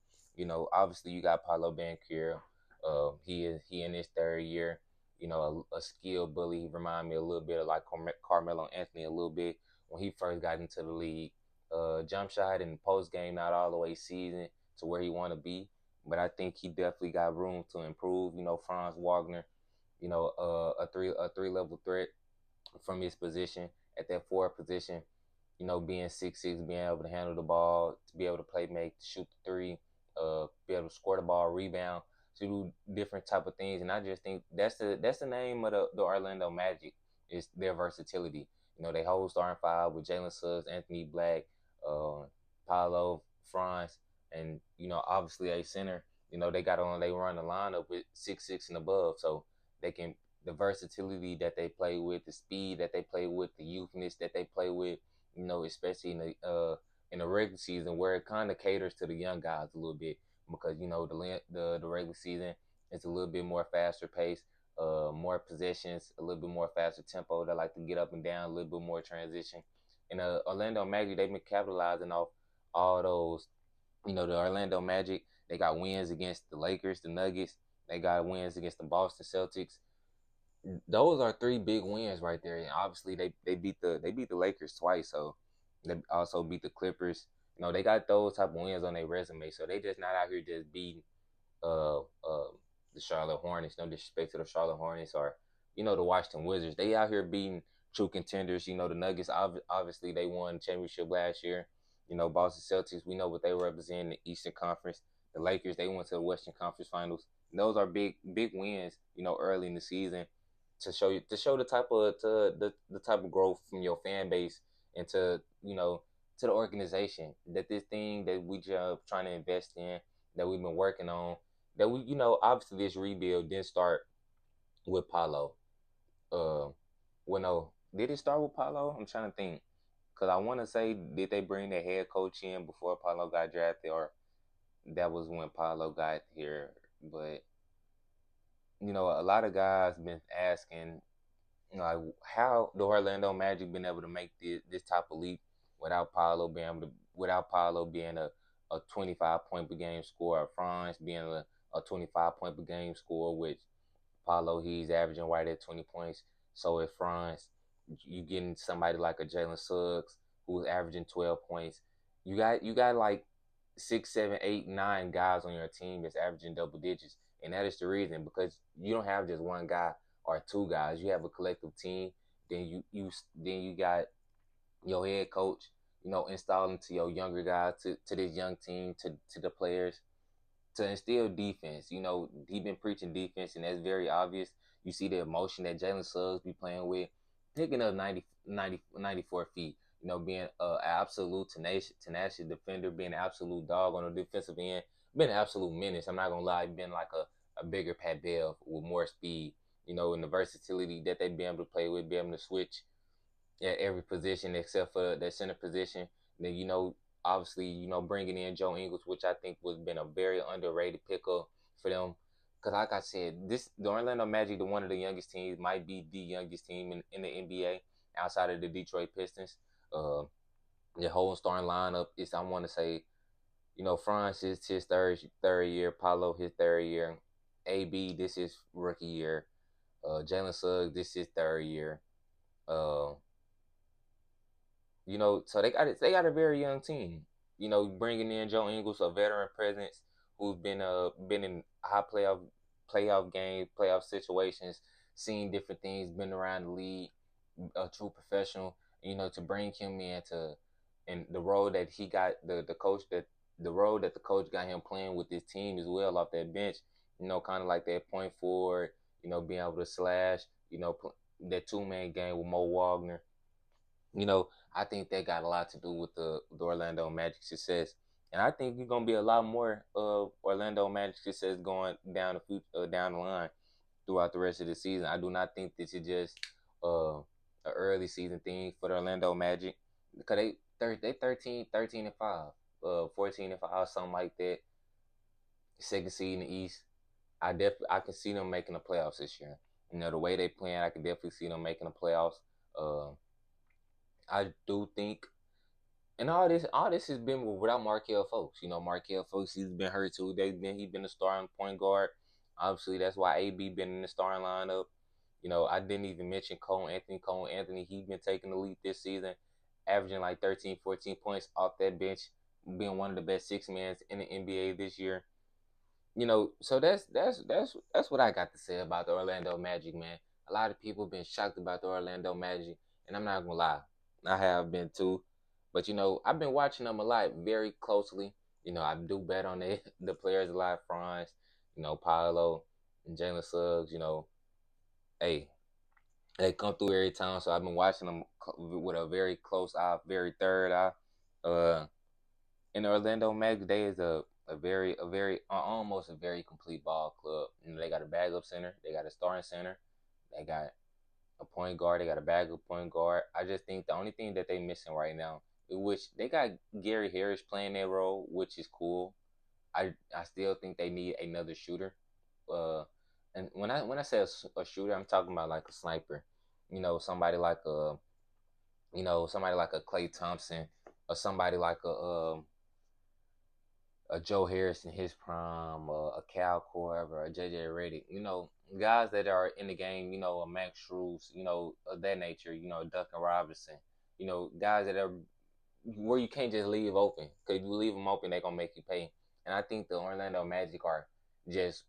Speaker 1: Obviously you got Paolo Banchero. He in his third year. A skill bully. He remind me a little bit of like Carmelo Anthony a little bit when he first got into the league. Jump shot in the post game not all the way seasoned to where he want to be, but I think he definitely got room to improve. Franz Wagner. A three level threat from his position at that forward position. Being 6'6", being able to handle the ball, to be able to play, make, shoot the three, be able to score the ball, rebound, to do different type of things. And I just think that's the name of the Orlando Magic, is their versatility. They hold starting five with Jalen Suggs, Anthony Black, uh, Paolo, Franz, and obviously a center. They run the lineup with 6'6" and above, so they can, the versatility that they play with, the speed that they play with, the youthness that they play with, especially in the regular season, where it kind of caters to the young guys a little bit, because the regular season is a little bit more faster pace, more possessions, a little bit more faster tempo. They like to get up and down, a little bit more transition. And Orlando Magic, they've been capitalizing off all those. The Orlando Magic, they got wins against the Lakers, the Nuggets. They got wins against the Boston Celtics. Those are three big wins right there. And obviously they beat the Lakers twice, so they also beat the Clippers. They got those type of wins on their resume, so they just not out here just beating uh, uh, the Charlotte Hornets. No disrespect to the Charlotte Hornets or the Washington Wizards. They out here beating true contenders. The Nuggets. Obviously, they won the championship last year. Boston Celtics. We know what they represent in the Eastern Conference. The Lakers. They went to the Western Conference Finals. And those are big wins. Early in the season, to show the type of growth from your fan base, and to the organization, that this thing that we just trying to invest in, that we've been working on, that we obviously this rebuild didn't start with Paulo. Uh, well, no, did it start with Paulo? I'm trying to think, because I want to say, did they bring the head coach in before Paulo got drafted, or that was when Paulo got here? But a lot of guys been asking, like, how the Orlando Magic been able to make this type of leap without Paolo being a 25 point per game scorer, Franz being a 25 point per game scorer, which Paolo, he's averaging right at 20 points. So if Franz, you getting somebody like a Jalen Suggs who's averaging 12 points. You got like 6, 7, 8, 9 guys on your team that's averaging double digits, and that is the reason, because you don't have just one guy or two guys. You have a collective team. Then you got your head coach, installing to your younger guys, to this young team, to the players, to instill defense. He been preaching defense, and that's very obvious. You see the emotion that Jalen Suggs be playing with, picking up 94 feet. Being an absolute tenacious defender, being an absolute dog on the defensive end, being an absolute menace. I'm not gonna lie, being like a bigger Pat Bell with more speed. And the versatility that they be able to play with, be able to switch at every position except for that center position. Then obviously bringing in Joe Ingles, which I think was been a very underrated pickup for them, because like I said, the Orlando Magic, the one of the youngest teams, might be the youngest team in the NBA outside of the Detroit Pistons. Uh, the whole starting lineup is, I want to say, Franz is his third year, Paulo his third year, AB this is rookie year, Jalen Suggs this is third year. Uh, so they got a very young team. Bringing in Joe Ingles, a veteran presence who's been in high playoff games, playoff situations, seen different things, been around the league, a true professional. To bring him in to and the role that he got the coach that the role that the coach got him playing with his team as well off that bench. Kind of like that point forward. Being able to slash. That 2-man game with Mo Wagner. I think that got a lot to do with the Orlando Magic success, and I think you're gonna be a lot more of Orlando Magic success going down the line throughout the rest of the season. I do not think this is just uh, an early season thing for the Orlando Magic because they 13 and 5, 14 and 5, something like that. Second seed in the East. I can see them making the playoffs this year. The way they playing, I can definitely see them making the playoffs. Uh, I do think. And all this has been without Markel Fultz. Markel Fultz, he's been hurt too. He's been the starting point guard. Obviously, that's why AB been in the starting lineup. I didn't even mention Cole Anthony. Cole Anthony, he's been taking the lead this season, averaging like 13, 14 points off that bench, being one of the best six men in the NBA this year. So that's what I got to say about the Orlando Magic, man. A lot of people been shocked about the Orlando Magic, and I'm not gonna lie, I have been too. But I've been watching them a lot, very closely. I do bet on the players a lot, Franz, Paolo, and Jalen Suggs. Hey, they come through every time, so I've been watching them with a very close eye, very third eye. Uh, in Orlando Magic, they is almost a very complete ball club. They got a backup center, they got a starting center, they got a point guard, they got a backup point guard. I just think the only thing that they missing right now, which they got Gary Harris playing that role, which is cool. I still think they need another shooter. Uh, and when I say a shooter, I'm talking about like a sniper. Somebody like a Klay Thompson, or somebody like a Joe Harris in his prime, a Cal Korver, a JJ Redick, guys that are in the game, a Max Strus, of that nature, Duncan Robinson, guys that are where you can't just leave open, because if you leave them open, they're gonna make you pay. And I think the Orlando Magic are just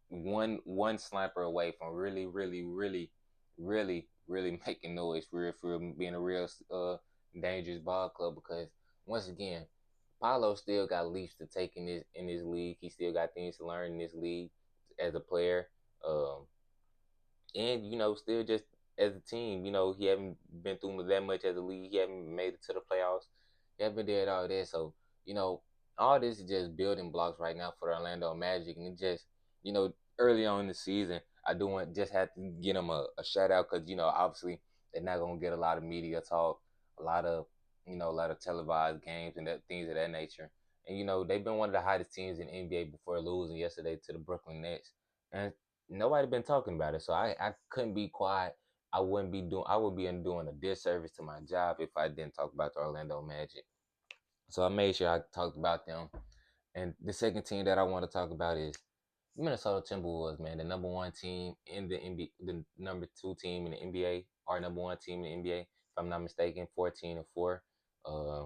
Speaker 1: one sniper away from really, really, really, really, really making noise for being a real dangerous ball club. Because once again, Paolo still got leaps to take in this league. He still got things to learn in this league as a player. Um, and still just as a team, he haven't been through that much as a league. He haven't made it to the playoffs. He haven't did all that. So all this is just building blocks right now for the Orlando Magic, and it just early on in the season, I do want just have to get them a shout out because obviously they're not gonna get a lot of media talk, a lot of a lot of televised games and things of that nature. And they've been one of the hottest teams in the NBA before losing yesterday to the Brooklyn Nets. And nobody been talking about it, so I couldn't be quiet. I would be doing a disservice to my job if I didn't talk about the Orlando Magic. So I made sure I talked about them. And the second team that I want to talk about is Minnesota Timberwolves, man, the number one team in the NBA, the number two team in the NBA, our number one team in the NBA, if I'm not mistaken, 14-4. Uh,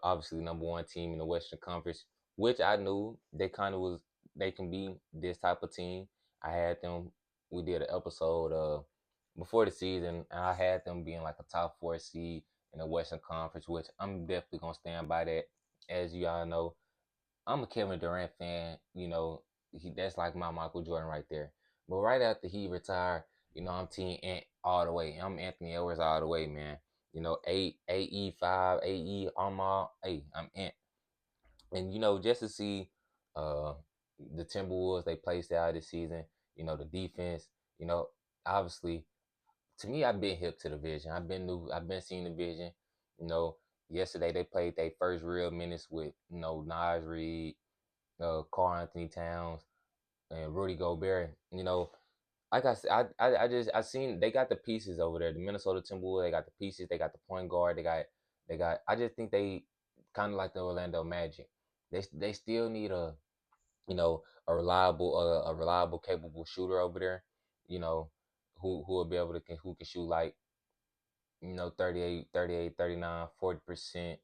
Speaker 1: obviously number one team in the Western Conference, which I knew they can be this type of team. I had them. We did an episode before the season, and I had them being like a top four seed in the Western Conference, which I'm definitely gonna stand by that. As you all know, I'm a Kevin Durant fan. That's like my Michael Jordan right there. But right after he retired, I'm Team Ant all the way. I'm Anthony Edwards all the way, man. AE5, AE, I'm Ant. And just to see uh the Timberwolves they placed out this season, the defense, you know, obviously to me I've been hip to the vision. I've been seeing the vision. You know, yesterday they played their first real minutes with Nas Reed, Carl Anthony Towns. and Rudy Gobert. Like I said, I seen they got the pieces over there. The Minnesota Timberwolves, they got the pieces. They got the point guard. They got. I just think they kind of like the Orlando Magic. They still need a reliable, capable shooter over there. You know, who will be able to who can shoot like 38, 39, 40%,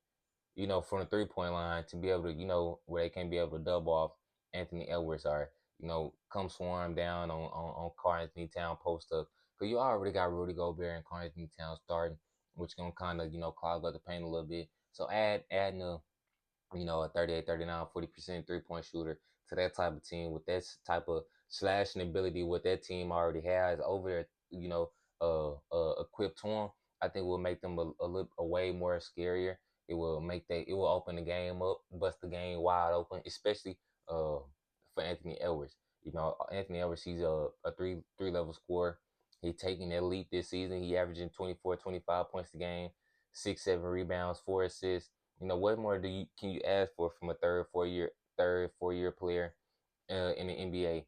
Speaker 1: from the 3 point line to be able to, where they can be able to double off Anthony Edwards or, come swarm down on Karl Anthony Town post up. Because you already got Rudy Gobert and Karl Anthony Town starting, which going to kind of, clog up the paint a little bit. So adding a 38, 39, 40% three-point shooter to that type of team with that type of slashing ability, what that team already has over there, equipped to them, I think will make them a way more scarier. It will open the game up, bust the game wide open, especially for Anthony Edwards. Anthony Edwards, he's a three level scorer. He taking that leap this season. He averaging 24, 25 points a game, 6, 7 rebounds, 4 assists. What more can you ask for from a third, 4 year player in the NBA?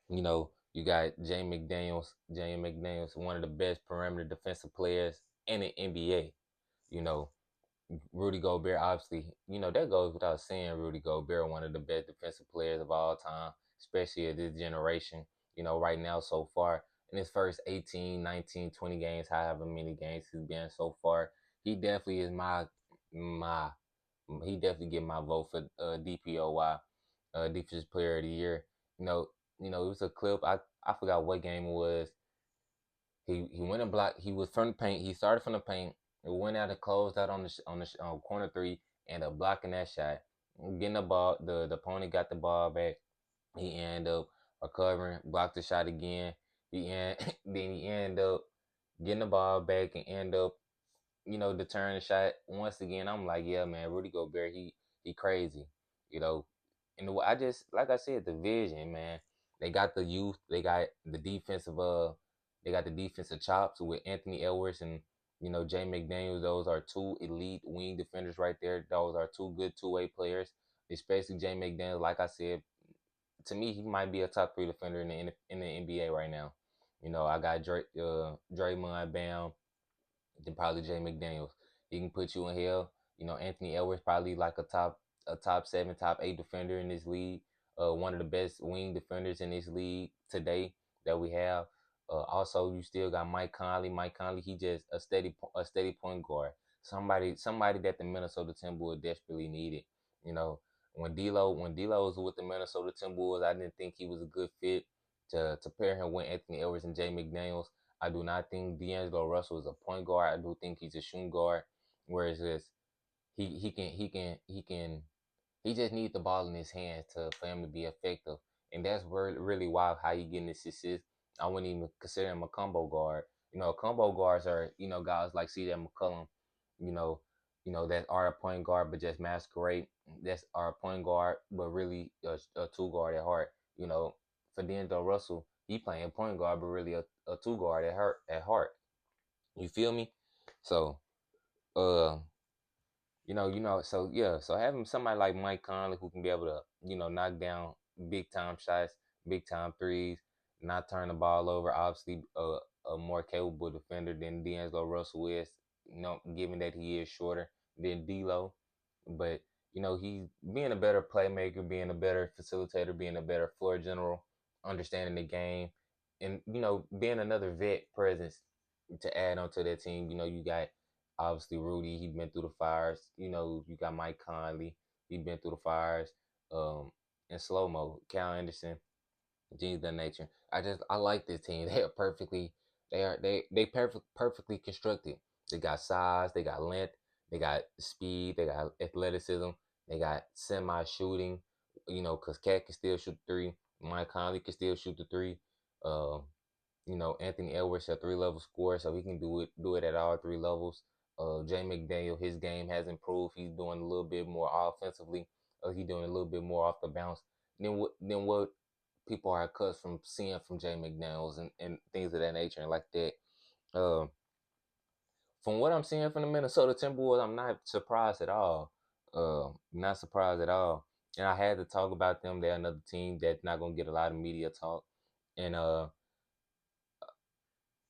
Speaker 1: You got Jay McDaniels, one of the best perimeter defensive players in the NBA. You know, Rudy Gobert, obviously, that goes without saying. Rudy Gobert, one of the best defensive players of all time, especially at this generation. Right now so far in his first 18, 19, 20 games, however many games he's been so far, he definitely is my he definitely get my vote for DPOY, Defensive Player of the Year. You know, it was a clip. I forgot what game it was. He went and blocked. He was from the paint. He started from the paint. It went out and closed out on the corner three and blocking that shot, getting the ball. The opponent got the ball back. He ended up recovering, blocked the shot again. Then he ended up getting the ball back and end up deterring the shot once again. I'm like, yeah, man, Rudy Gobert, he crazy, you know. And I just like I said, the vision, man. They got the youth, they got the defensive chops with Anthony Edwards and Jay McDaniels. Those are two elite wing defenders right there. Those are two good two-way players, especially Jay McDaniels. Like I said, to me, he might be a top three defender in the NBA right now. I got Draymond, Bam, then probably Jay McDaniels. He can put you in hell. Anthony Edwards probably like a top 7, top 8 defender in this league. One of the best wing defenders in this league today that we have. Also, you still got Mike Conley. Mike Conley, he just a steady point guard. Somebody that the Minnesota Timberwolves desperately needed. You know, when D'Lo was with the Minnesota Timberwolves, I didn't think he was a good fit to pair him with Anthony Edwards and Jay McDaniels. I do not think D'Angelo Russell is a point guard. I do think he's a shooting guard. Whereas he can he just needs the ball in his hands for him to be effective. And that's really why how he getting this assist. I wouldn't even consider him a combo guard. Combo guards are, guys like CJ McCollum, you know, that are a point guard but just masquerade. That's our point guard, but really a two guard at heart. For D'Angelo Russell, he playing point guard but really a two guard at heart. You feel me? So uh so yeah, so having somebody like Mike Conley who can be able to, knock down big time shots, big time threes, not turn the ball over, obviously a more capable defender than D'Angelo Russell is, given that he is shorter than D'Lo. But, he's being a better playmaker, being a better facilitator, being a better floor general, understanding the game, and, being another vet presence to add on to that team. You got obviously Rudy, he been through the fires. You got Mike Conley, he been through the fires. In slow mo, Cal Anderson, G's the nature. I like this team. They are perfectly perfectly constructed. They got size, they got length, they got speed, they got athleticism, they got semi shooting. Cause Cat can still shoot the three. Mike Conley can still shoot the three. Um, Anthony Edwards a 3 level scorer, so he can do it at all 3 levels. Jay McDaniel, his game has improved. He's doing a little bit more offensively. He's doing a little bit more off the bounce than what people are accustomed from seeing from Jay McDaniels and things of that nature and like that. Uh, from what I'm seeing from the Minnesota Timberwolves, I'm not surprised at all. Not surprised at all. and I had to talk about them. They're another team that's not gonna get a lot of media talk, and a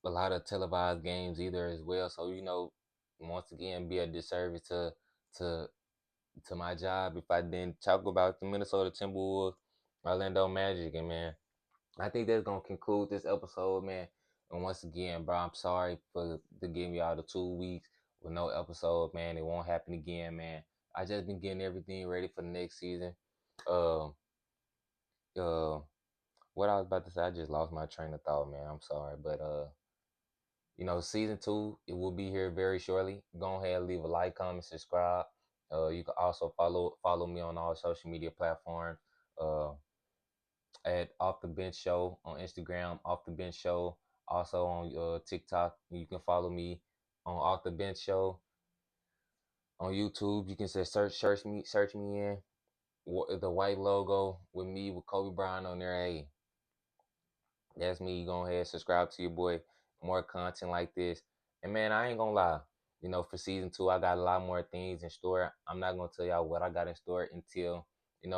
Speaker 1: lot of televised games either as well. So once again, be a disservice to to my job if I didn't talk about the Minnesota Timberwolves, Orlando Magic, and man, I think that's gonna conclude this episode, man. And once again, bro, I'm sorry for to giving y'all the 2 weeks with no episode, man. It won't happen again, man. I just been getting everything ready for the next season. Um, uh, what I was about to say, I just lost my train of thought, man. I'm sorry, but season two, it will be here very shortly. Go ahead, leave a like, comment, subscribe. You can also follow me on all social media platforms. Uh, at Off the Bench Show on Instagram, Off the Bench Show. Also on TikTok, you can follow me on Off the Bench Show on YouTube. You can say search me in the white logo with me with Kobe Bryant on there. Hey, that's me. Go ahead, subscribe to your boy. More content like this. And man, I ain't gonna lie. For season two, I got a lot more things in store. I'm not gonna tell y'all what I got in store until,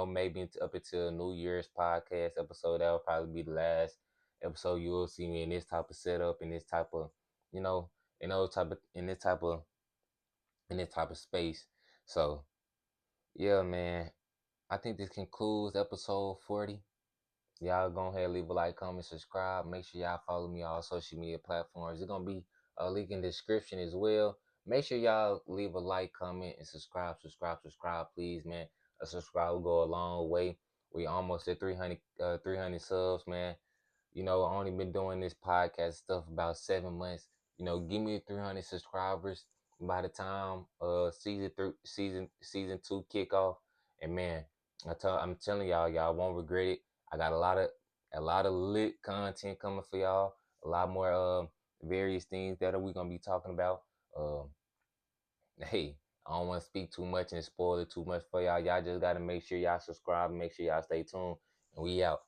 Speaker 1: maybe up until New Year's podcast episode. That'll probably be the last episode you will see me in this type of setup, in this type of, you know, in this type of space. So yeah, man. I think this concludes episode 40. Y'all go ahead, leave a like, comment, subscribe. Make sure y'all follow me on all social media platforms. It's gonna be a link in the description as well. Make sure y'all leave a like, comment, and subscribe, please, man. A subscribe will go a long way. We almost at 300 subs, man. I only been doing this podcast stuff about 7 months. Give me 300 subscribers by the time season two kickoff, and man, I'm telling y'all won't regret it. I got a lot of lit content coming for y'all. A lot more various things that we gonna be talking about. Um, hey, I don't want to speak too much and spoil it too much for y'all. Y'all just gotta make sure y'all subscribe. Make sure y'all stay tuned, and we out.